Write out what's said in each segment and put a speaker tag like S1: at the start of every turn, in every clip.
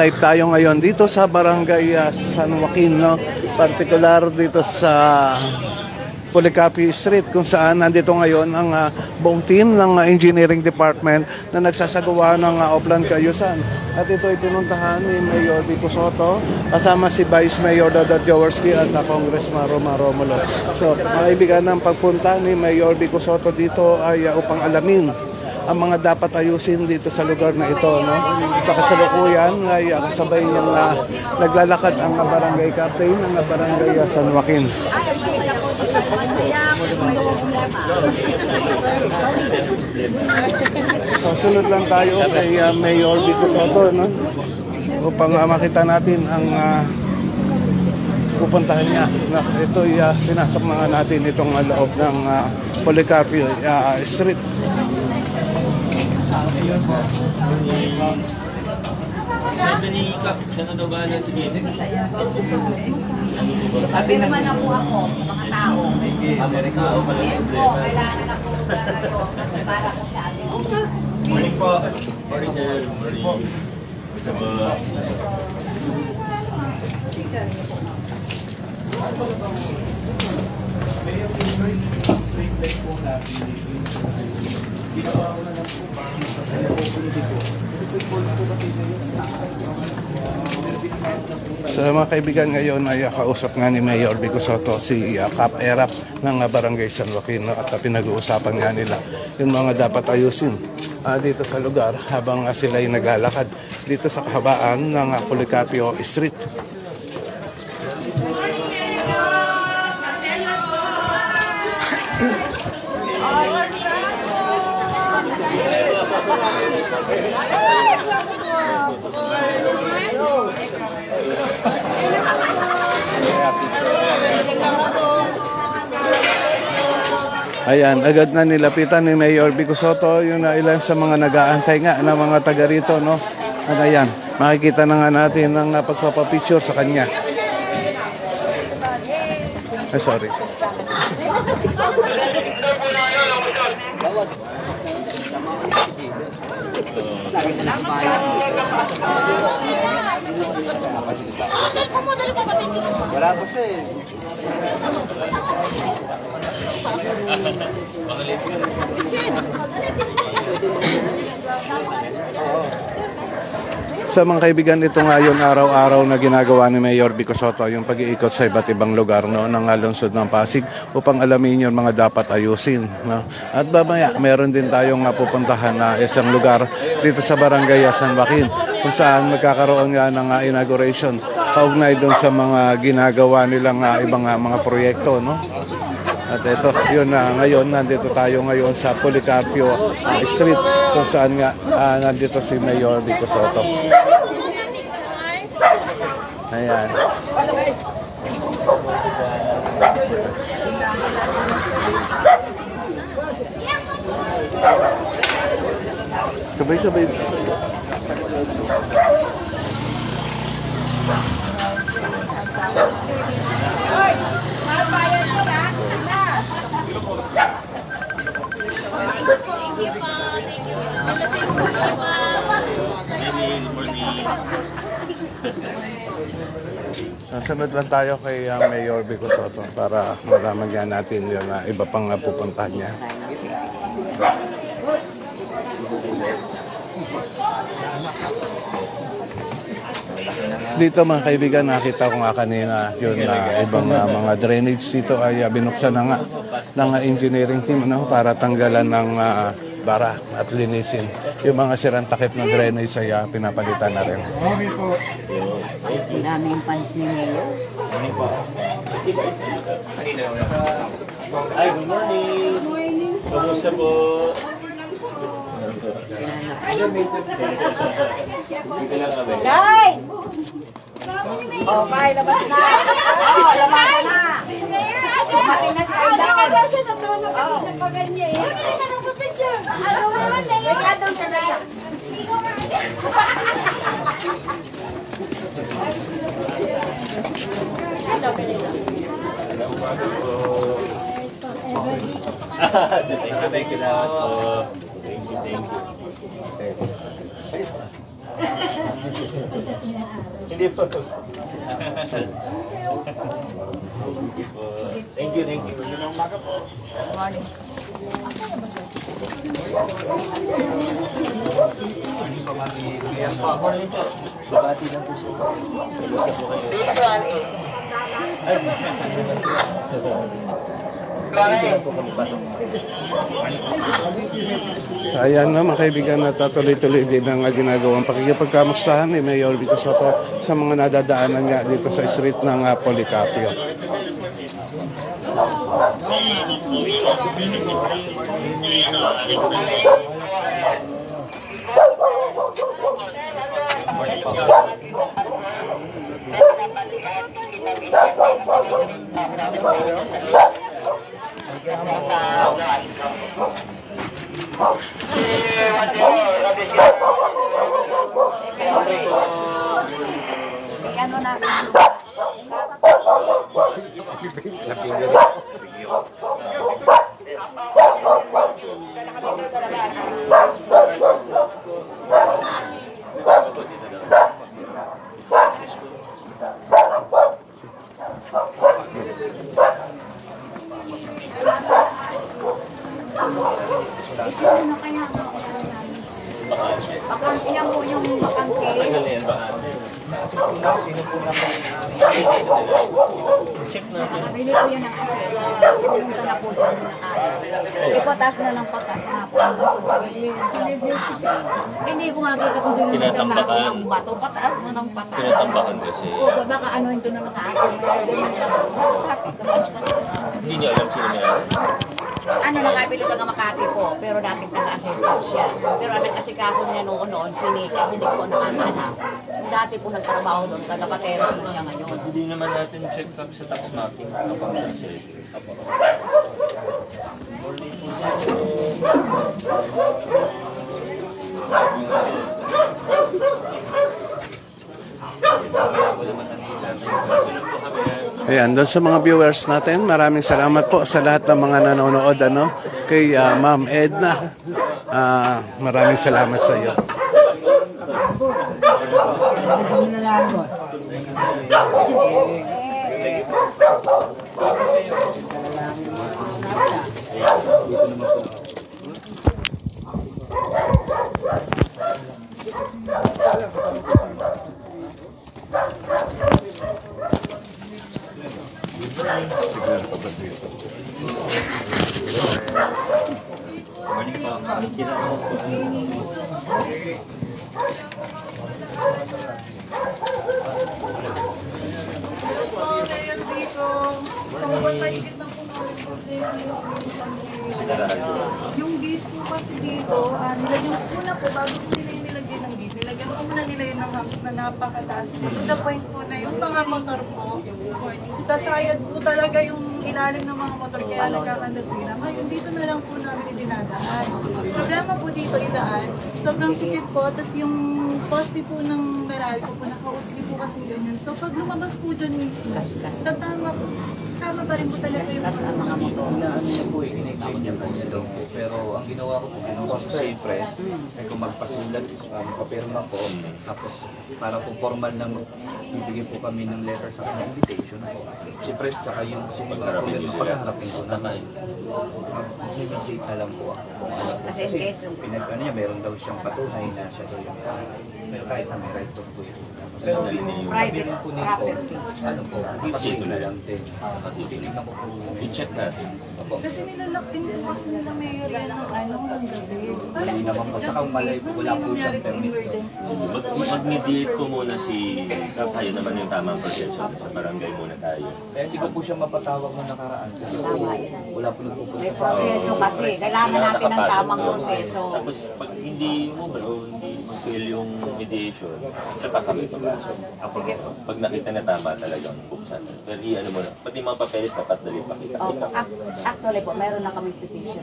S1: Live tayo ngayon dito sa Barangay San Joaquin, no? Partikular dito sa Policarpio Street kung saan nandito ngayon ang buong team ng engineering department na nagsasagawa ng offline kaayusan. At ito ay pinuntahan ni Mayor Vico Sotto kasama si Vice Mayor Dodot Jaworski at Congressman Roma Romulo. So, mga kaibigan, ng pagpunta ni Mayor Vico Sotto dito ay upang alamin ang mga dapat ayusin dito sa lugar na ito, no? Sa kasalukuyan ay kasabay niyang naglalakad ang barangay captain ng barangay San Joaquin. So, sunod lang tayo kay Mayor Vico Sotto, no? Upang makita natin ang pupuntahan niya. No? Ito ay pinasok na natin itong loob ng Policarpio Street.
S2: Sabi naman ako, mga tao.
S3: Amerikano pala
S2: Yes po, kailangan ako para ko sa atin.
S3: Morning po. Morning sir. Morning. Isa ba?
S1: So mga kaibigan, ngayon ay kausap nga ni Mayor Vico Sotto si Cap Erap ng Barangay San Joaquin, no? At pinag-uusapan nga nila yung mga dapat ayusin dito sa lugar habang sila ay naglalakad dito sa kahabaan ng Policarpio Street. Ayan, agad na nilapitan ni Mayor Vico Sotto yung ilan sa mga nag-aantay nga ng mga taga rito, no? At ayan, makikita na nga natin ang pagpapapicture sa kanya. Sorry.
S4: Wala po siya eh.
S1: Sa mga kaibigan, ito nga yung araw-araw na ginagawa ni Mayor Vico Sotto, yung pag-iikot sa iba't ibang lugar, no, ng lungsod ng Pasig upang alamin yung mga dapat ayusin, no? At mamaya, meron din tayong pupuntahan na isang lugar dito sa Barangay San Joaquin kung saan magkakaroon nga ng inauguration kaugnay doon sa mga ginagawa nilang ibang mga proyekto, no? At ito, yun ngayon, nandito tayo ngayon sa Policarpio Street kung saan nga nandito si Mayor Vico Sotto. Ayan. Sabay-sabay. Sasunod lang tayo kay Mayor Vico Sotto para malaman nga natin yung iba pang pupuntahan niya. Dito mga kaibigan, nakita ko nga kanina yun ibang mga drainage dito ay binuksan na nga ng engineering team, no, para tanggalan ng bara at linisin. Yung mga sirang takip ng drainage ay pinapalitan na rin.
S2: Ang daming fans ni Mayor.
S3: Morning po. Ay, good morning. Good morning. Kamusta po? Dito lang kami.
S2: Nay! Oh, bye, labas na. Oh, labas na. Dumating na si Aida. Wala siya natulog kasi sa paganya eh. Ano naman na yun? Kaya daw siya na yan.
S3: Thank you, salamat po. Thank you. Hindi po. Thank you, thank you.
S2: Morning.
S3: Babati lang po siya.
S1: Ayan na mga kaibigan, natatuloy-tuloy din ang ginagawang pakikipagkamustahan ni Mayor Vico Soto sa mga nadadaanan nga dito sa street ng Policarpio.
S2: Ano na? Ano kaya? Bakante yan po yung bakante. Nakabili po yan ng kasi. Pumunta na po doon na tayo. Ipatas na ng patas na po. Hindi ko makita kung sino na ako ng bato. Pataas na ng patas.
S3: Tinatambakan kasi.
S2: Oo, baka ano yung doon na mataas.
S3: Hindi niyo alam sino may ari.
S2: Ano, nakabili taga Makati po, pero dating taga-assessor siya. Pero ang nagkasikaso niya noon, sinik po nakakala. Dati po nagtrabaho doon, taga-patero po siya ngayon.
S3: Hindi naman natin check up sa tax mapping. Kapag kasi.
S1: Ayan, doon sa mga viewers natin, maraming salamat po sa lahat ng mga nanonood kay Ma'am Edna. Maraming salamat sa iyo.
S5: Yung gate po kasi dito, nilagyan ko muna po, bago po nila yung nilagyan ng gate, nilagyan ko muna nila yun ng hams na napakataas po. To the point po na yung mga motor po, tasayad po talaga yung ilalim ng mga motor kaya nagkakanda sila. Ngayon dito na lang po namin dinadaan. Problema po dito idaan, sobrang sikip po, tapos yung poste po ng Meralco po, naka-usli po kasi ganyan. So pag lumabas po dyan mismo, tatama po, tama pa rin po talaga yung mga motor.
S6: Ano niya po eh, kineklik niya po sa loob po. Pero ang ginawa ko po, ginawa ko sa press, ay kung magpasulat, papirma po, tapos para po formal na bibigyan po kami ng letter sa kanya invitation po. Si press tsaka yung
S3: Pagharapin niyo sila.
S6: pagharapin ko naman. Mag-imitate na lang po ako kung ano po.
S2: Kasi in case,
S6: Ano niya, meron daw siyang patunay na siya daw yung kahit na may right to po yun. Pero
S2: Private
S6: sabi po nito,
S2: property.
S6: ano po, nakatito na lang din. Nakatitignan ko po.
S3: I-check natin.
S6: Opo.
S5: Kasi nilalak din po kasi nila may area ng ng gabi.
S6: Hindi naman po. Tsaka malay po, wala po siyang permit.
S5: Emergency.
S3: Mag-mediate po muna si tayo naman yung tamang proseso. Sa barangay muna tayo.
S6: Kaya hindi ko po siya mapatawag ng nakaraan. Kasi po, wala po nagpupunta
S2: may proseso kasi. Kailangan natin ng tamang proseso.
S3: Tapos pag hindi mo o hindi mag-fail yung mediation, tsaka kami papasok. Pag nakita na tama talagang buksan. Pero ano mo na, pati mga papeles dapat dali pakita.
S2: Opo, actually po, meron na kami petition.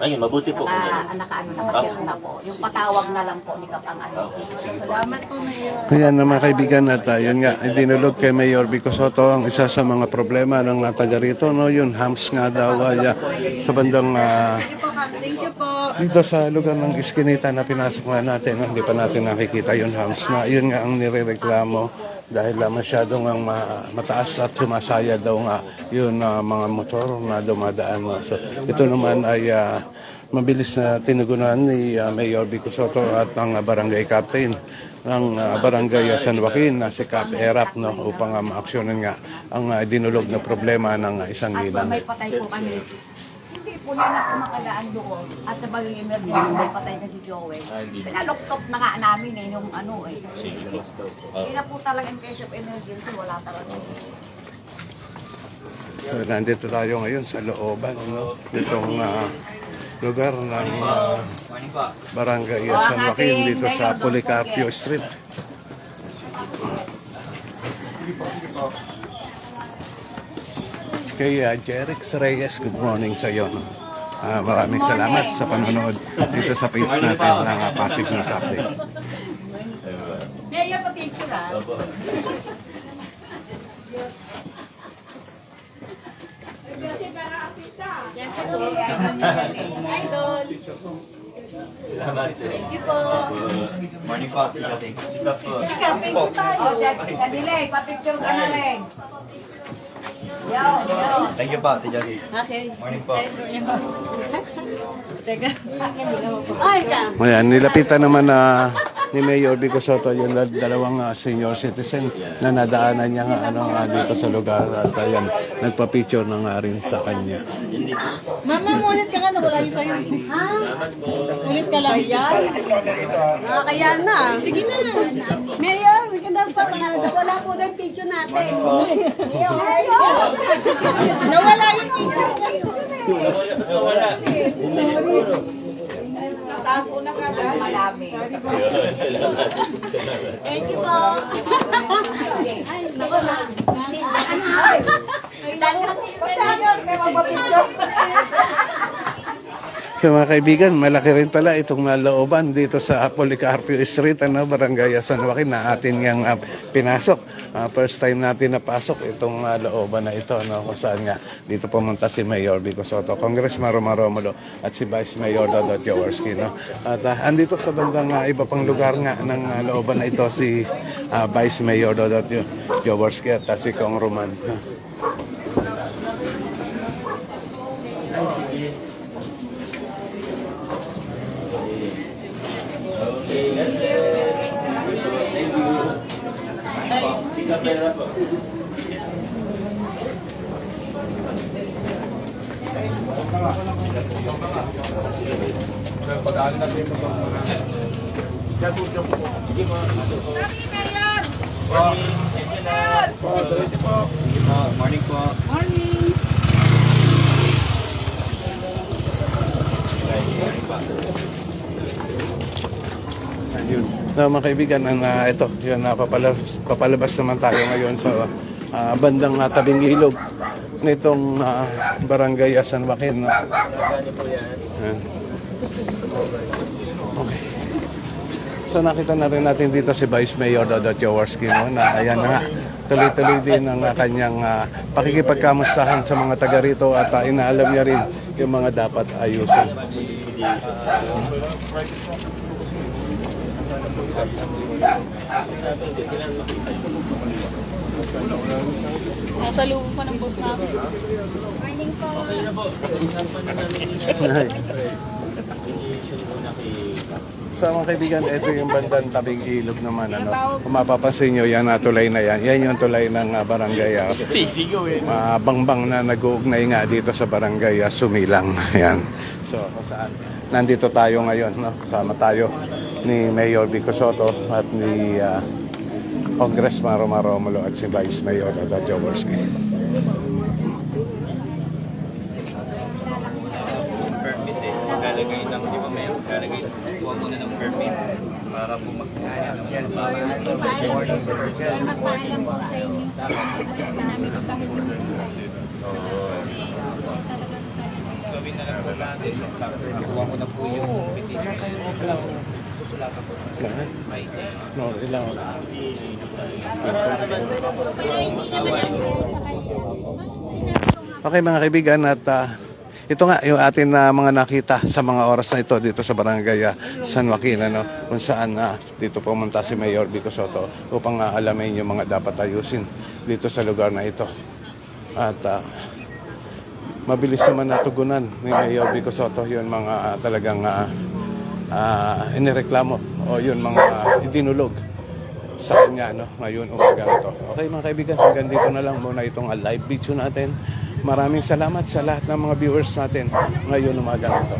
S3: Ayun, mabuti po.
S2: Nakaano na, kasi na po. Yung patawag na lang po ni Kapang ano.
S5: Salamat po, Mayor.
S1: Kaya na mga kaibigan at yun nga, dinulog kay Mayor Vico Soto ang isa sa mga problema ng taga rito, no? Yun, hams nga daw sa bandang
S5: Thank you po.
S1: Dito sa lugar ng Iskinita na pinasok na natin, hindi pa natin nakikita yung hams na yun nga ang nirereklamo dahil masyadong ang mataas at sumasaya daw nga yun mga motor na dumadaan. So, ito naman ay mabilis na tinugunan ni Mayor Vico Soto at ang barangay captain ng barangay San Joaquin na si Cap Erap upang maaksyonan nga ang dinulog na problema ng isang ginang.
S2: May patay po kami. Hindi po niya na kumakadaan doon. At sa bagay emergency, may patay na si Joel. Pinaluktok na nga namin yung ano eh. Hindi na po talaga in case of emergency, wala talaga.
S1: So, nandito tayo ngayon sa looban, itong lugar ng barangay San Joaquin dito sa Policarpio Street. Kay Jerix Reyes, good morning sa iyo. Maraming salamat sa panonood dito sa page natin ng Pasig News Update.
S2: Mayor, pa-picture ah. Idol.
S3: Salamat.
S2: Thank you po.
S6: Morning po, Tita Ting.
S2: Ikaw, picture tayo. Kadilay, pa-picture ka na rin. Yon.
S6: Thank you po, Tita Ting.
S2: Okay.
S6: Morning po.
S2: Teka. Ay, ka.
S1: Ayan, nilapitan naman ni Mayor Vico Soto yung dalawang senior citizen na nadaanan niya dito sa lugar at ayan, nagpa-picture na nga rin sa kanya.
S5: Mama, ulit ka nga, nawala yung sa'yo.
S2: Ha?
S5: Ulit ka lang. Yan?
S2: Kaya na.
S5: Sige na.
S2: Mayor, maganda pa. Wala po na yung picture natin.
S5: Nawala yung picture. Natago na ka ba?
S2: Marami. Thank you po. Ay, nako na.
S1: So mga kaibigan, malaki rin pala itong looban dito sa Policarpio Street, barangay San Joaquin na atin ngang pinasok. First time natin napasok itong looban na ito, kung saan nga dito pumunta si Mayor Vico Soto, Congressman Romar Romulo at si Vice Mayor Dodot Jaworski. At andito sa bandang iba pang lugar nga ng looban na ito si Vice Mayor Dodot Jaworski at si Kong Roman.
S6: Morning po.
S1: Ayun. So, mga kaibigan, ito, yun, papalabas naman tayo ngayon sa bandang tabing ilog nitong barangay San Joaquin. Ayan. Okay. So nakita na rin natin dito si Vice Mayor Dodot Jaworski, na ayan na nga, tuloy-tuloy din ang kanyang pakikipagkamustahan sa mga taga rito at inaalam niya rin yung mga dapat ayusin.
S5: Nasa lubo pa ng boss namin.
S1: So mga kaibigan, ito yung bandang tabing ilog naman. Kung mapapansin nyo, yan tulay na yan. Yan yung tulay ng barangay. Bangbang na nag-uugnay nga dito sa barangay Sumilang. Yan. So kung saan, nandito tayo ngayon. Kasama tayo ni Mayor Vico Soto at ni Congressman Romar Romulo at si Vice Mayor Dodot Jaworski.
S6: Permit lalagay ng, di ba Mayor? Lalagay kuha muna ng permit para po magkaya ng
S7: Magpaalam po sa inyo. Namin kahit yung
S6: gawin na lang po natin. Kuha ko na po yung petition. Susulatan po.
S1: No, ilang. Okay mga kaibigan, at ito nga yung atin na mga nakita sa mga oras na ito dito sa Barangay San Joaquin, ano, kung saan dito pumunta si Mayor Vico Soto upang alamin yung mga dapat ayusin dito sa lugar na ito. At mabilis naman natugunan ni Mayor Vico Soto yun mga talagang inireklamo o yun mga idinulog sa kanya, no, ngayon umaga ito. Okay mga kaibigan, hanggang dito na lang muna itong live video natin. Maraming salamat sa lahat ng mga viewers natin ngayon umaga ito.